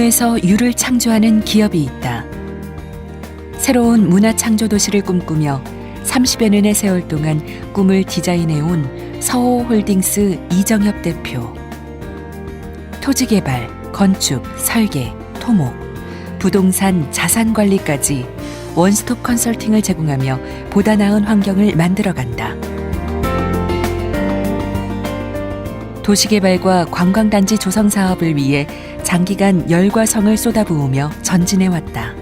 무에서 유를 창조하는 기업이 있다. 새로운 문화 창조 도시를 꿈꾸며 30여 년의 세월 동안 꿈을 디자인해온 서호홀딩스 이정엽 대표. 토지개발, 건축, 설계, 토목, 부동산, 자산관리까지 원스톱 컨설팅을 제공하며 보다 나은 환경을 만들어간다. 도시개발과 관광단지 조성 사업을 위해 장기간 열과 성을 쏟아부으며 전진해왔다.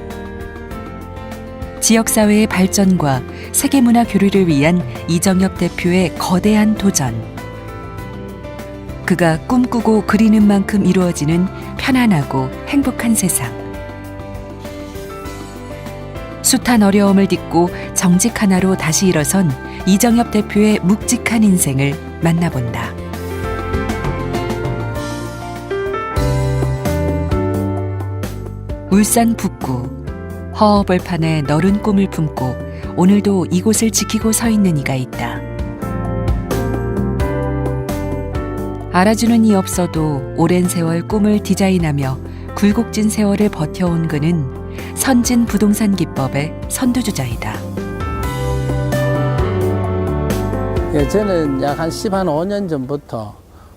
지역사회의 발전과 세계문화 교류를 위한 이정엽 대표의 거대한 도전. 그가 꿈꾸고 그리는 만큼 이루어지는 편안하고 행복한 세상. 숱한 어려움을 딛고 정직 하나로 다시 일어선 이정엽 대표의 묵직한 인생을 만나본다. 울산 북구. 허허벌판에 너른 꿈을 품고 오늘도 이곳을 지키고 서 있는 이가 있다. 알아주는 이 없어도 오랜 세월 꿈을 디자인하며 굴곡진 세월을 버텨온 그는 선진 부동산 기법의 선두주자이다. 예, 저는 약 한 15년 전부터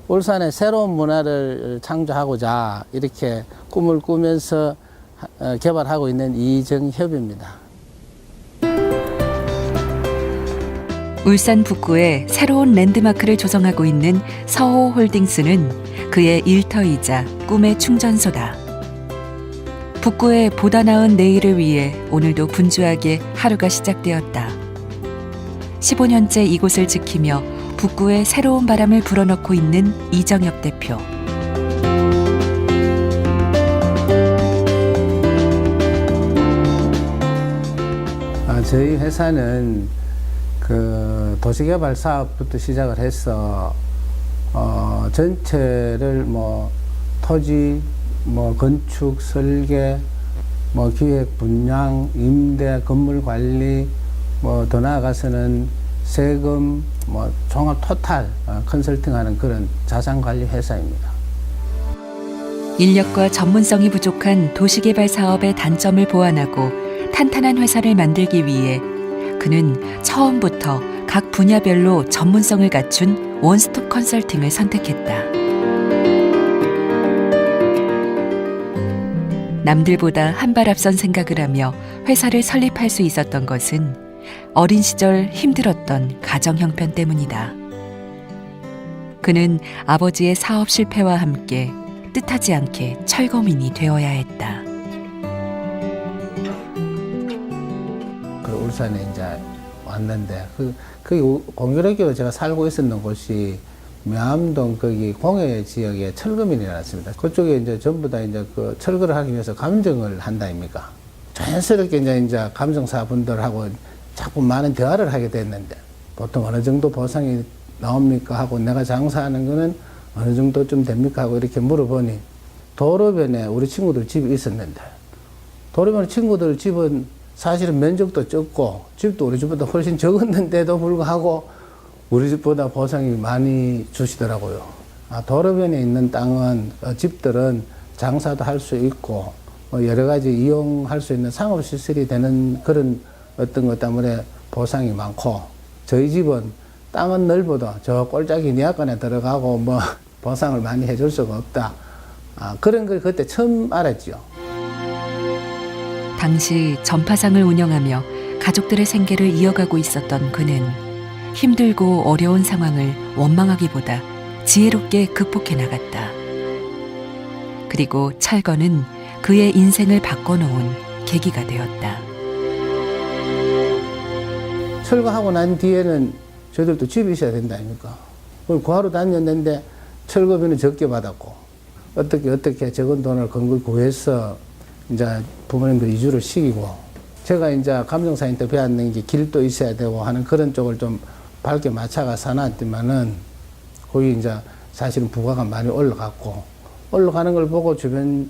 울산에 새로운 문화를 창조하고자 이렇게 꿈을 꾸면서 개발하고 있는 이정협입니다. 울산 북구에 새로운 랜드마크를 조성하고 있는 서호홀딩스는 그의 일터이자 꿈의 충전소다. 북구의 보다 나은 내일을 위해 오늘도 분주하게 하루가 시작되었다. 15년째 이곳을 지키며 북구에 새로운 바람을 불어넣고 있는 이정엽 대표. 저희 회사는 그 도시개발 사업부터 시작을 해서 전체를 토지, 건축, 설계, 기획, 분양, 임대, 건물 관리, 더 나아가서는 세금, 종합 토탈 컨설팅하는 그런 자산관리 회사입니다. 인력과 전문성이 부족한 도시개발 사업의 단점을 보완하고 탄탄한 회사를 만들기 위해 그는 처음부터 각 분야별로 전문성을 갖춘 원스톱 컨설팅을 선택했다. 남들보다 한 발 앞선 생각을 하며 회사를 설립할 수 있었던 것은 어린 시절 힘들었던 가정 형편 때문이다. 그는 아버지의 사업 실패와 함께 뜻하지 않게 철거민이 되어야 했다. 울산에 이제 왔는데 거기 공교롭게 제가 살고 있었던 곳이 명암동 거기 공해 지역에 철거민이 났습니다. 그쪽에 이제 전부 다 이제 그 철거를 하기 위해서 감정을 한다 아닙니까? 자연스럽게 이제 감정사분들하고 자꾸 많은 대화를 하게 됐는데 보통 어느 정도 보상이 나옵니까 하고 내가 장사하는 거는 어느 정도쯤 됩니까 하고 이렇게 물어보니 도로변에 우리 친구들 집이 있었는데 도로변에 친구들 집은 사실은 면적도 적고 집도 우리 집보다 훨씬 적었는데도 불구하고 우리 집보다 보상이 많이 주시더라고요. 도로변에 있는 땅은 집들은 장사도 할 수 있고 여러 가지 이용할 수 있는 상업시설이 되는 그런 어떤 것 때문에 보상이 많고 저희 집은 땅은 넓어도 저 꼴짝이 니아간에 들어가고 보상을 많이 해줄 수가 없다. 그런 걸 그때 처음 알았죠. 당시 전파상을 운영하며 가족들의 생계를 이어가고 있었던 그는 힘들고 어려운 상황을 원망하기보다 지혜롭게 극복해 나갔다. 그리고 철거는 그의 인생을 바꿔놓은 계기가 되었다. 철거하고 난 뒤에는 저희들도 집이 있어야 된다 아닙니까? 구하러 다녔는데 철거비는 적게 받았고 어떻게 적은 돈을 건걸 구해서 이제 부모님들 이주를 시키고 제가 이제 감정사한테 배웠는 게 길도 있어야 되고 하는 그런 쪽을 좀 밝게 맞춰가 사놨지만은 거기 이제 사실은 부가가 많이 올라가는 걸 보고 주변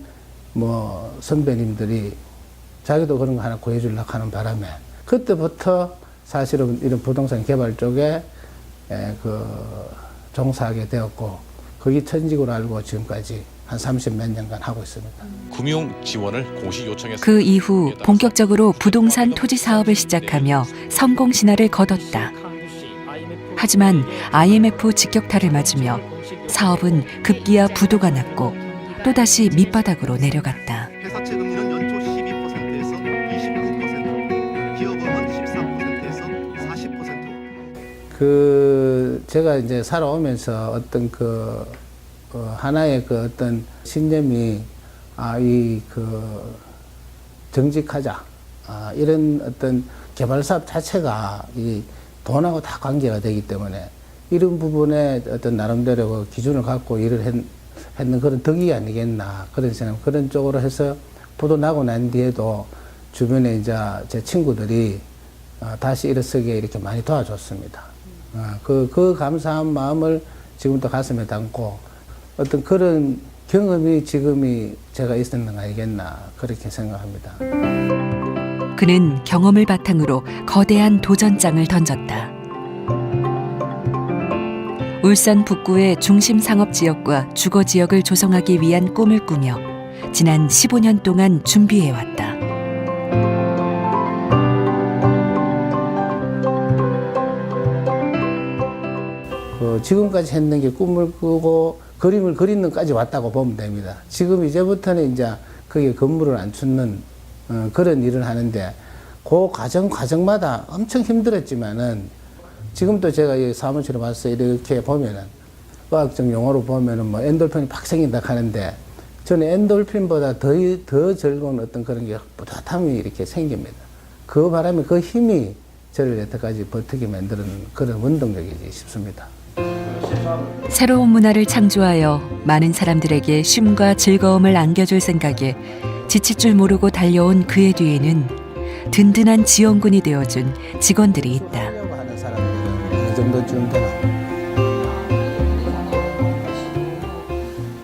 선배님들이 자기도 그런 거 하나 구해주려고 하는 바람에 그때부터 사실은 이런 부동산 개발 쪽에 종사하게 되었고 거기 천직으로 알고 지금까지 한 30몇 년간 하고 있습니다. 금융 지원을 공식 요청했습니다. 그 이후 본격적으로 부동산 토지 사업을 시작하며 성공 신화를 거뒀다. 하지만 IMF 직격탄을 맞으며 사업은 급기야 부도가 났고 또다시 밑바닥으로 내려갔다. 회사채 금리는 연초 12%에서 29%, 기업금은 14%에서 40%. 제가 이제 살아오면서 어떤 하나의 어떤 신념이 정직하자, 이런 어떤 개발 사업 자체가 이 돈하고 다 관계가 되기 때문에 이런 부분에 어떤 나름대로 그 기준을 갖고 일을 했는 그런 덕이 아니겠나 그런 생각, 그런 쪽으로 해서 부도 나고 난 뒤에도 주변에 이제 제 친구들이 다시 일어서게 이렇게 많이 도와줬습니다. 그 감사한 마음을 지금도 가슴에 담고 어떤 그런 경험이 지금이 제가 있었는 거 아니겠나 그렇게 생각합니다. 그는 경험을 바탕으로 거대한 도전장을 던졌다. 울산 북구의 중심 상업지역과 주거지역을 조성하기 위한 꿈을 꾸며 지난 15년 동안 준비해왔다. 지금까지 했는 게 꿈을 꾸고 그림을 그리는 데까지 왔다고 보면 됩니다. 지금 이제부터는 이제 거기에 건물을 안 짓는 그런 일을 하는데 그 과정마다 엄청 힘들었지만은 지금도 제가 이 사무실에 와서 이렇게 보면은 과학적 용어로 보면은 뭐 엔돌핀이 팍 생긴다 하는데 저는 엔돌핀보다 더 즐거운 어떤 그런 게 뿌듯함이 이렇게 생깁니다. 그 바람에 그 힘이 저를 여태까지 버티게 만드는 그런 원동력이지 싶습니다. 새로운 문화를 창조하여 많은 사람들에게 쉼과 즐거움을 안겨줄 생각에 지칠 줄 모르고 달려온 그의 뒤에는 든든한 지원군이 되어준 직원들이 있다. 하려고 하는 사람들은 어느 정도쯤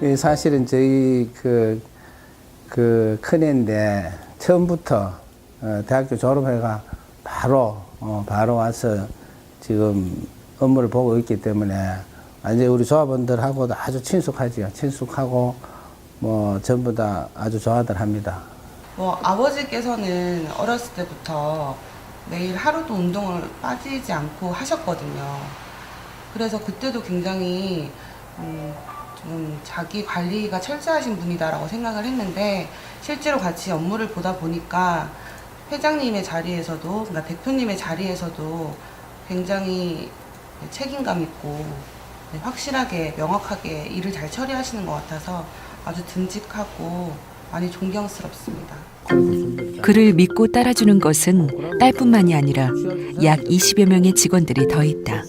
되나? 사실은 저희 큰애인데 처음부터 대학교 졸업해가 바로 와서 지금 업무를 보고 있기 때문에 이제 우리 조합원들하고도 아주 친숙하지요. 친숙하고 뭐 전부 다 아주 좋아들 합니다. 아버지께서는 어렸을 때부터 매일 하루도 운동을 빠지지 않고 하셨거든요. 그래서 그때도 굉장히 좀 자기 관리가 철저하신 분이다라고 생각을 했는데 실제로 같이 업무를 보다 보니까 회장님의 자리에서도, 그러니까 대표님의 자리에서도 굉장히 책임감 있고 확실하게 명확하게 일을 잘 처리하시는 것 같아서 아주 듬직하고 많이 존경스럽습니다. 그를 믿고 따라주는 것은 딸뿐만이 아니라 약 20여 명의 직원들이 더 있다.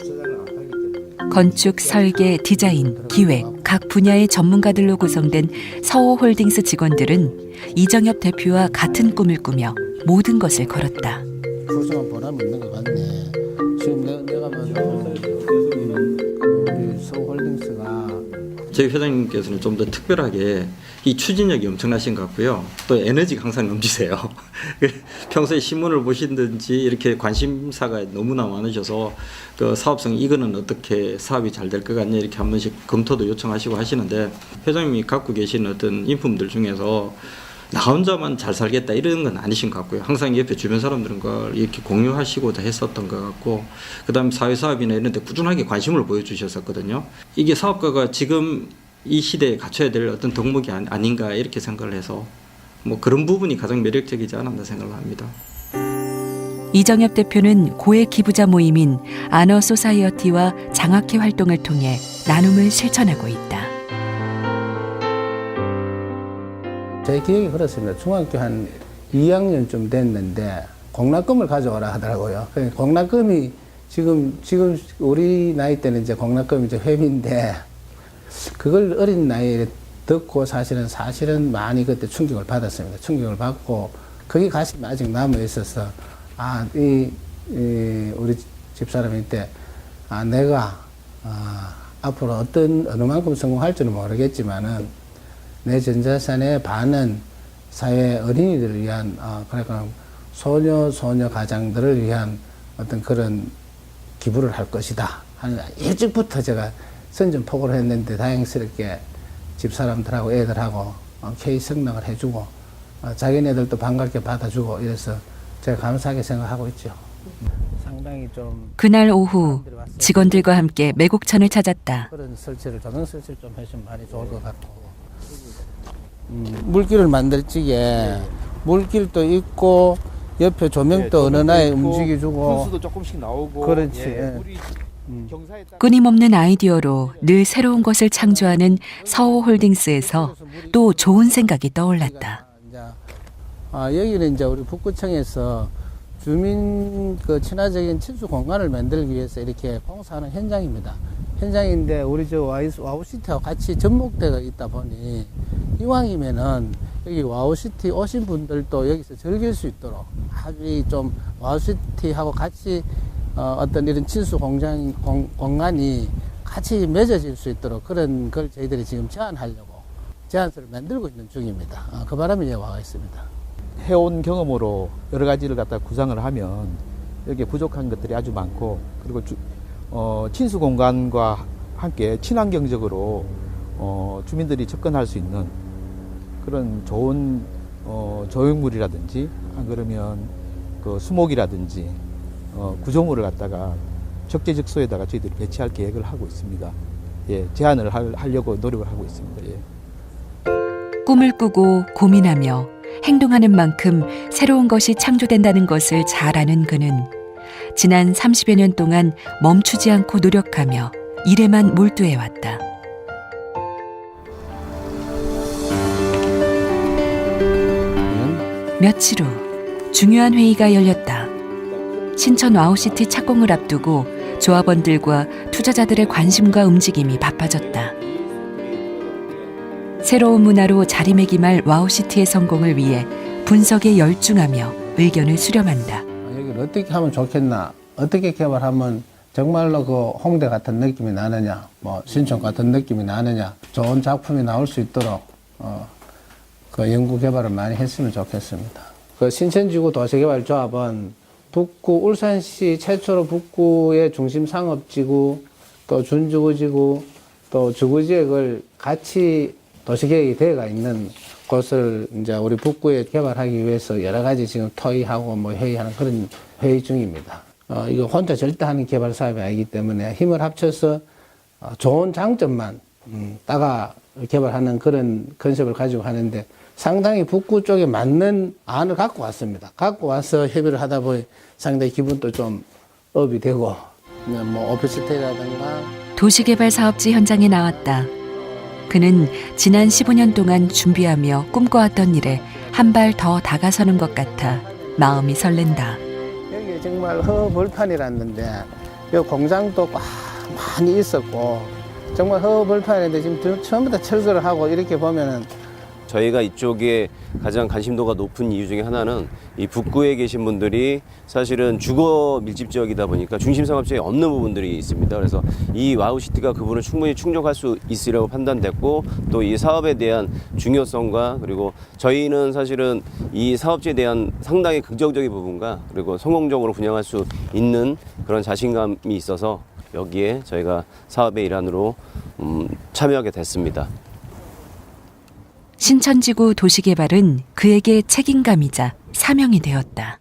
건축, 설계, 디자인, 기획 각 분야의 전문가들로 구성된 서호홀딩스 직원들은 이정엽 대표와 같은 꿈을 꾸며 모든 것을 걸었다. 훌륭한 보람이 있는 것 같네. 지금 내가 봐도 우리 서호홀딩스가 저희 회장님께서는 좀 더 특별하게 이 추진력이 엄청나신 것 같고요. 또 에너지가 항상 넘치세요. 평소에 신문을 보시든지 이렇게 관심사가 너무나 많으셔서 그 사업성 이거는 어떻게 사업이 잘 될 것 같냐 이렇게 한 번씩 검토도 요청하시고 하시는데 회장님이 갖고 계신 어떤 인품들 중에서 나 혼자만 잘 살겠다 이런 건 아니신 것 같고요. 항상 옆에 주변 사람들은 걸 이렇게 공유하시고 다 했었던 것 같고 그다음에 사회사업이나 이런 데 꾸준하게 관심을 보여주셨었거든요. 이게 사업가가 지금 이 시대에 갖춰야 될 어떤 덕목이 아닌가 이렇게 생각을 해서 뭐 그런 부분이 가장 매력적이지 않았나 생각을 합니다. 이정엽 대표는 고액 기부자 모임인 아너 소사이어티와 장학회 활동을 통해 나눔을 실천하고 있다. 제 기억이 그렇습니다. 중학교 한 2학년쯤 됐는데 공락금을 가져오라 하더라고요. 공락금이 지금 우리 나이 때는 이제 공락금이 이제 회비인데 그걸 어린 나이에 듣고 사실은 많이 그때 충격을 받았습니다. 충격을 받고 그게 가슴에 아직 남아 있어서 우리 집사람한테 내가 앞으로 어느 만큼 성공할지는 모르겠지만은 내 전재산의 반은 사회 어린이들을 위한 그러니까 소녀 가장들을 위한 어떤 그런 기부를 할 것이다 하는 일찍부터 제가 선전포고를 했는데 다행스럽게 집사람들하고 애들하고 K 승낙을 해주고 자기네들도 반갑게 받아주고 이래서 제가 감사하게 생각하고 있죠. 상당히 좀 그날 오후 직원들과 함께 매곡천을 찾았다. 그런 설치를 조명 설치를 좀 해주면 많이 좋을 것 같고 물길을 만들 적에 물길도 있고 옆에 조명도 어느 날 움직여주고 분수도 조금씩 나오고 그렇지. 우리 경사에 따라 끊임없는 아이디어로 늘 새로운 것을 창조하는 서호홀딩스에서 또 좋은 생각이 떠올랐다. 여기는 이제 우리 북구청에서 주민 그 친화적인 친수 공간을 만들기 위해서 이렇게 공사하는 현장입니다. 현장인데 우리 저 와우시티하고 같이 접목되어 있다 보니 이왕이면은 여기 와우시티 오신 분들도 여기서 즐길 수 있도록 아주 좀 와우시티하고 같이 어떤 이런 친수 공간이 같이 맺어질 수 있도록 그런 걸 저희들이 지금 제안서를 만들고 있는 중입니다. 그 바람에 여기 와 있습니다. 해온 경험으로 여러 가지를 갖다 구상을 하면 여기에 부족한 것들이 아주 많고 그리고 친수 공간과 함께 친환경적으로 주민들이 접근할 수 있는 그런 좋은 조형물이라든지 안 그러면 그 수목이라든지 구조물을 갖다가 적재적소에다가 저희들이 배치할 계획을 하고 있습니다. 예, 제안을 하려고 노력을 하고 있습니다. 예. 꿈을 꾸고 고민하며 행동하는 만큼 새로운 것이 창조된다는 것을 잘 아는 그는 지난 30여 년 동안 멈추지 않고 노력하며 일에만 몰두해왔다. 며칠 후 중요한 회의가 열렸다. 신천 와우시티 착공을 앞두고 조합원들과 투자자들의 관심과 움직임이 바빠졌다. 새로운 문화로 자리매김할 와우시티의 성공을 위해 분석에 열중하며 의견을 수렴한다. 여기를 어떻게 하면 좋겠나, 어떻게 개발하면 정말로 그 홍대 같은 느낌이 나느냐, 뭐 신촌 같은 느낌이 나느냐, 좋은 작품이 나올 수 있도록 그 연구 개발을 많이 했으면 좋겠습니다. 그 신천지구 도시개발조합은 북구 울산시 최초로 북구의 중심 상업지구, 또 준주거지구, 또 주거지역을 같이 도시계획이 되어가 있는 곳을 이제 우리 북구에 개발하기 위해서 여러 가지 지금 토의하고 뭐 회의하는 그런 회의 중입니다. 이거 혼자 절대 하는 개발 사업이 아니기 때문에 힘을 합쳐서 좋은 장점만 따가 개발하는 그런 컨셉을 가지고 하는데 상당히 북구 쪽에 맞는 안을 갖고 왔습니다. 갖고 와서 협의를 하다 보니 상당히 기분도 좀 업이 되고 뭐 오피스텔이라든가 도시개발 사업지 현장에 나왔다. 그는 지난 15년 동안 준비하며 꿈꿔왔던 일에 한 발 더 다가서는 것 같아 마음이 설렌다. 여기 정말 허벌판이랐는데 여기 공장도 많이 있었고 정말 허벌판인데 지금 처음부터 철거를 하고 이렇게 보면은 저희가 이쪽에 가장 관심도가 높은 이유 중에 하나는 이 북구에 계신 분들이 사실은 주거 밀집 지역이다 보니까 중심 상업지에 없는 부분들이 있습니다. 그래서 이 와우시티가 그 부분을 충분히 충족할 수 있으려고 판단됐고 또 이 사업에 대한 중요성과 그리고 저희는 사실은 이 사업지에 대한 상당히 긍정적인 부분과 그리고 성공적으로 분양할 수 있는 그런 자신감이 있어서 여기에 저희가 사업의 일환으로 참여하게 됐습니다. 신천지구 도시개발은 그에게 책임감이자 사명이 되었다.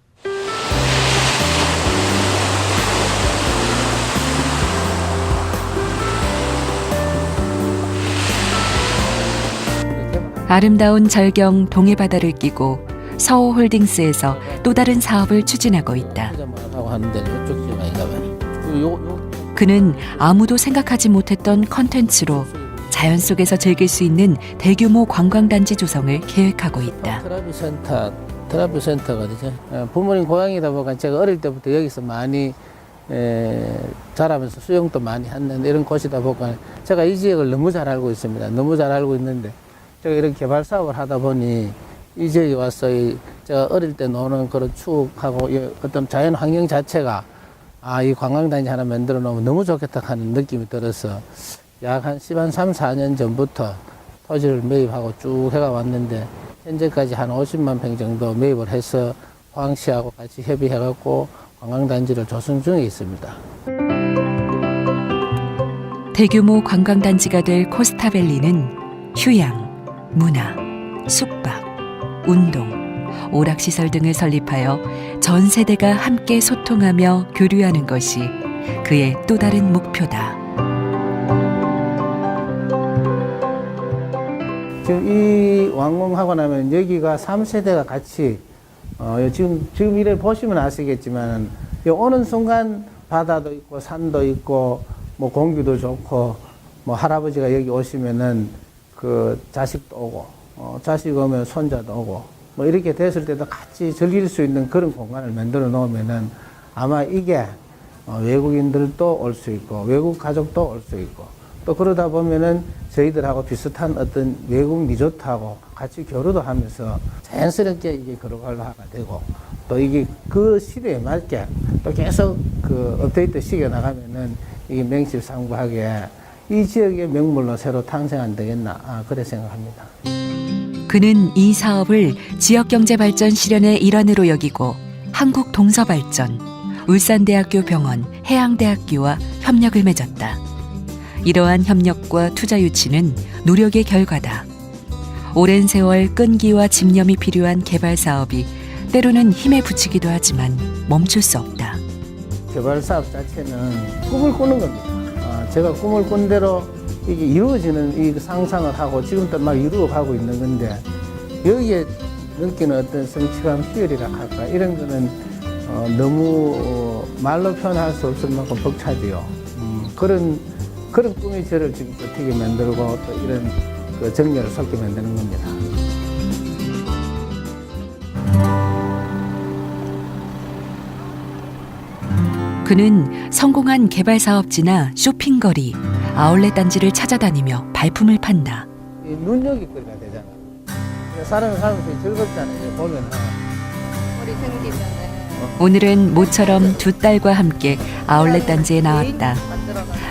아름다운 절경 동해바다를 끼고 서호홀딩스에서 또 다른 사업을 추진하고 있다. 그는 아무도 생각하지 못했던 컨텐츠로 자연 속에서 즐길 수 있는 대규모 관광단지 조성을 계획하고 있다. 트라뷰 센터가 되죠. 부모님 고향이다 보니까 제가 어릴 때부터 여기서 많이 자라면서 수영도 많이 했는데 이런 곳이다 보니까 제가 이 지역을 너무 잘 알고 있습니다. 너무 잘 알고 있는데 제가 이런 개발 사업을 하다 보니 이 지역에 와서 제가 어릴 때 노는 그런 추억하고 어떤 자연 환경 자체가 이 관광단지 하나 만들어 놓으면 너무 좋겠다 하는 느낌이 들어서 약 한 3, 4년 전부터 토지를 매입하고 쭉 해가 왔는데 현재까지 한 50만 평 정도 매입을 해서 포항시하고 같이 협의해갖고 관광단지를 조성 중에 있습니다. 대규모 관광단지가 될 코스타밸리는 휴양, 문화, 숙박, 운동, 오락시설 등을 설립하여 전 세대가 함께 소통하며 교류하는 것이 그의 또 다른 목표다. 지금 이 완공하고 나면 여기가 3세대가 같이 지금 이래 보시면 아시겠지만 오는 순간 바다도 있고 산도 있고 뭐 공기도 좋고 뭐 할아버지가 여기 오시면은 그 자식도 오고 자식 오면 손자도 오고 뭐 이렇게 됐을 때도 같이 즐길 수 있는 그런 공간을 만들어 놓으면은 아마 이게 외국인들도 올 수 있고 외국 가족도 올 수 있고 또 그러다 보면은 저희들하고 비슷한 어떤 외국 리조트하고 같이 교류도 하면서 자연스럽게 이게 글로벌화가 되고 또 이게 그 시대에 맞게 또 계속 그 업데이트 시켜 나가면은 이게 명실상부하게 이 지역의 명물로 새로 탄생 안 되겠나 그래 생각합니다. 그는 이 사업을 지역경제 발전 실현의 일환으로 여기고 한국동서발전, 울산대학교 병원, 해양대학교와 협력을 맺었다. 이러한 협력과 투자 유치는 노력의 결과다. 오랜 세월 끈기와 집념이 필요한 개발 사업이 때로는 힘에 부치기도 하지만 멈출 수 없다. 개발 사업 자체는 꿈을 꾸는 겁니다. 제가 꿈을 꾼 대로 이게 이루어지는 이 상상을 하고 지금도 막 이루어가고 있는 건데 여기에 느끼는 어떤 성취감, 희열이라 할까 이런 거는 너무 말로 표현할 수 없을 만큼 벅차지요. 그런 꿈이 저를 지금 버티게 만들고 또 이런 그 정열을 솟게 만드는 겁니다. 그는 성공한 개발 사업지나 쇼핑거리, 아울렛 단지를 찾아다니며 발품을 판다. 눈여깃거리가 되잖아. 사람이 살면서 즐겁잖아요. 보면 오늘은 모처럼 두 딸과 함께 아울렛 단지에 나왔다.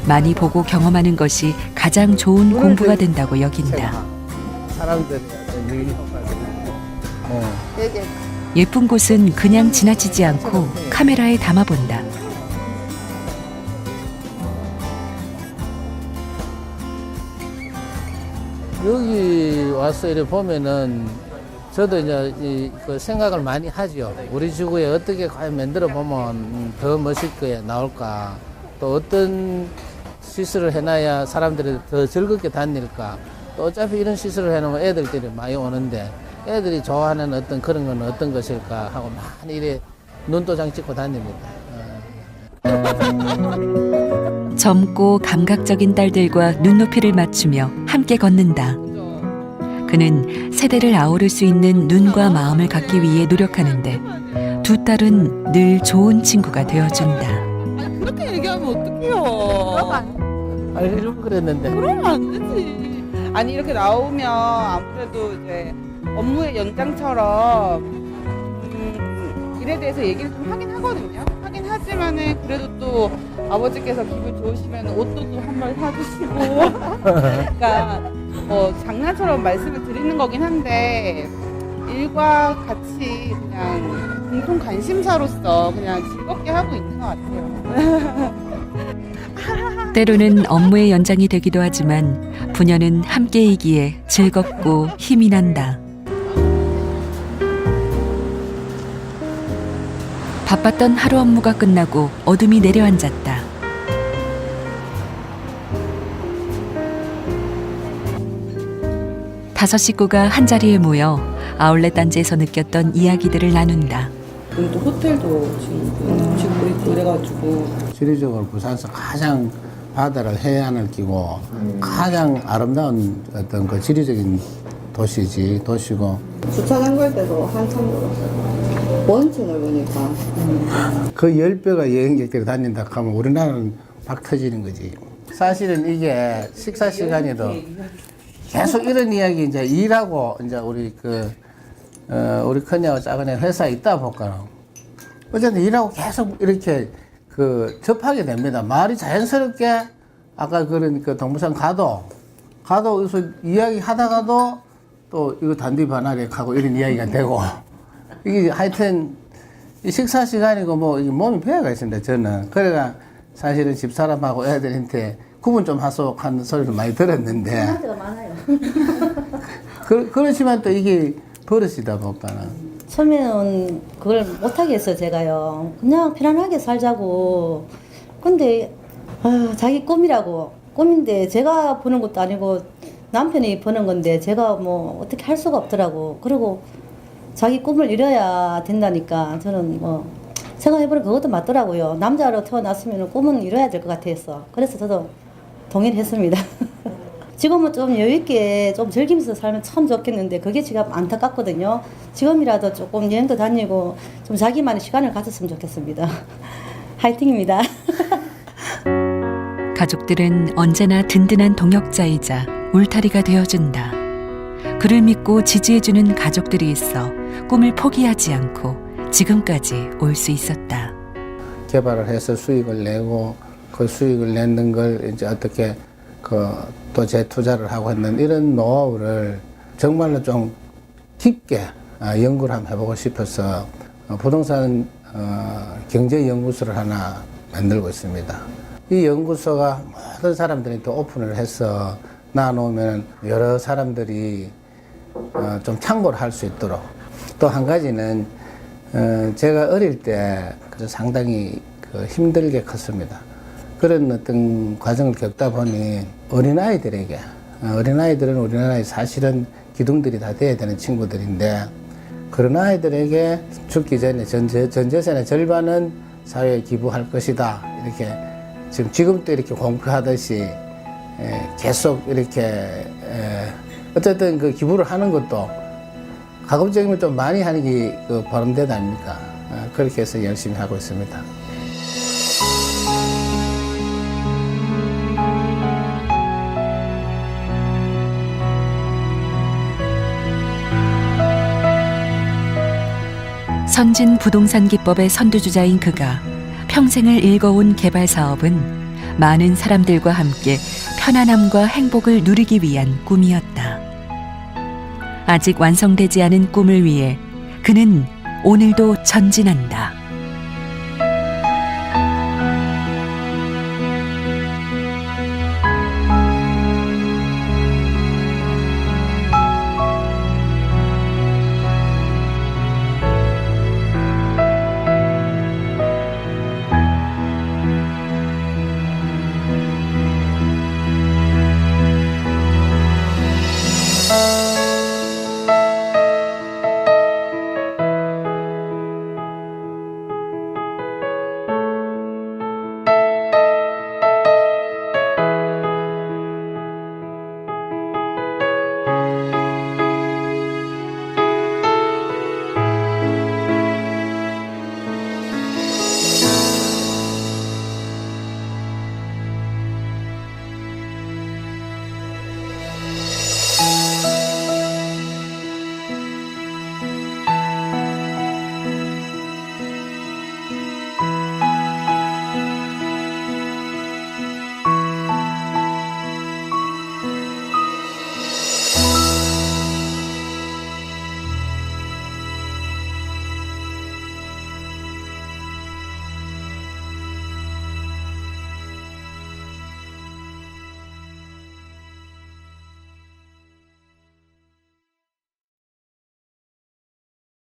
많이 보고 경험하는 것이 가장 좋은 공부가 된다고 여긴다. 사람들의 어떤 유의 효과들이 예쁜 곳은 그냥 지나치지 않고 카메라에 담아본다. 여기 와서 이렇게 보면은 저도 이제 그 생각을 많이 하죠. 우리 지구에 어떻게 과연 만들어 보면 더 멋있게 나올까? 또 어떤 시설을 해놔야 사람들이 더 즐겁게 다닐까? 또 어차피 이런 시설을 해놓으면 애들끼리 많이 오는데 애들이 좋아하는 어떤 그런 건 어떤 것일까 하고 많이 이래 눈도장 찍고 다닙니다. 젊고 감각적인 딸들과 눈높이를 맞추며 함께 걷는다. 그는 세대를 아우를 수 있는 눈과 마음을 갖기 위해 노력하는데 두 딸은 늘 좋은 친구가 되어준다. 아니, 그렇게 얘기하면 어떡해요? 알려주고 그랬는데. 그러면 안 되지. 아니 이렇게 나오면 아무래도 이제 업무의 연장처럼 일에 대해서 얘기를 좀 하긴 하거든요. 하긴 하지만은 그래도 또 아버지께서 기분 좋으시면 옷도 또 한 벌 사주시고 그러니까 장난처럼 말씀을 드리는 거긴 한데 일과 같이 그냥 공통 관심사로서 그냥 즐겁게 하고 있는 것 같아요. 때로는 업무의 연장이 되기도 하지만 부녀는 함께이기에 즐겁고 힘이 난다. 바빴던 하루 업무가 끝나고 어둠이 내려앉았다. 다섯 식구가 한자리에 모여 아울렛 단지에서 느꼈던 이야기들을 나눈다. 그리고 또 호텔도 지금 짓고 있고 이래가지고 지리적으로 부산에서 가장 바다를 해안을 끼고 가장 아름다운 어떤 그 지리적인 도시고 주차장 갈 때도 한참 걸었어요. 원층을 보니까 그 10배가 여행객들이 다닌다 하면 우리나라는 박 터지는 거지. 사실은 이게 식사 시간에도 계속 이런 이야기 이제 일하고 이제 우리 우리 큰애하고 작은애 회사에 있다 볼까는 어쨌든 일하고 계속 이렇게 접하게 됩니다. 말이 자연스럽게 아까 그런 동부산 가도 여기서 이야기 하다가도 또 이거 단디 반하게 하고 이런 이야기가 되고 이게 하여튼 이 식사 시간이고 뭐 몸이 배어가 있습니다. 저는 그래가 사실은 집사람하고 애들한테 구분 좀 하소 하는 소리를 많이 들었는데 문제가 많아요. 그렇지만 또 이게 버릇이다 보니까는 처음에는 그걸 못하겠어요, 제가요. 그냥 편안하게 살자고. 근데, 자기 꿈이라고. 꿈인데 제가 버는 것도 아니고 남편이 버는 건데 제가 뭐 어떻게 할 수가 없더라고. 그리고 자기 꿈을 이뤄야 된다니까 저는 뭐 생각해보니 그것도 맞더라고요. 남자로 태어났으면 꿈은 이뤄야 될 것 같아서. 그래서 저도 동의를 했습니다. 지금은 좀 여유있게 좀 즐기면서 살면 참 좋겠는데 그게 지금 안타깝거든요. 지금이라도 조금 여행도 다니고 좀 자기만의 시간을 가졌으면 좋겠습니다. 화이팅입니다. 가족들은 언제나 든든한 동역자이자 울타리가 되어준다. 그를 믿고 지지해주는 가족들이 있어 꿈을 포기하지 않고 지금까지 올 수 있었다. 개발을 해서 수익을 내고 그 수익을 내는 걸 이제 어떻게 또 재투자를 하고 있는 이런 노하우를 정말로 좀 깊게 연구를 한번 해보고 싶어서 부동산 경제연구소를 하나 만들고 있습니다. 이 연구소가 모든 사람들이 또 오픈을 해서 나눠놓으면 여러 사람들이 좀 참고를 할 수 있도록. 또 한 가지는 제가 어릴 때 상당히 힘들게 컸습니다. 그런 어떤 과정을 겪다 보니 어린아이들에게, 어린아이들은 우리나라에 사실은 기둥들이 다 돼야 되는 친구들인데 그런 아이들에게 죽기 전에 전 재산의 절반은 사회에 기부할 것이다. 이렇게 지금도 이렇게 공표하듯이 계속 이렇게 어쨌든 그 기부를 하는 것도 가급적이면 좀 많이 하는 게 바람대도 아닙니까? 그렇게 해서 열심히 하고 있습니다. 선진 부동산 기법의 선두주자인 그가 평생을 일궈온 개발 사업은 많은 사람들과 함께 편안함과 행복을 누리기 위한 꿈이었다. 아직 완성되지 않은 꿈을 위해 그는 오늘도 전진한다.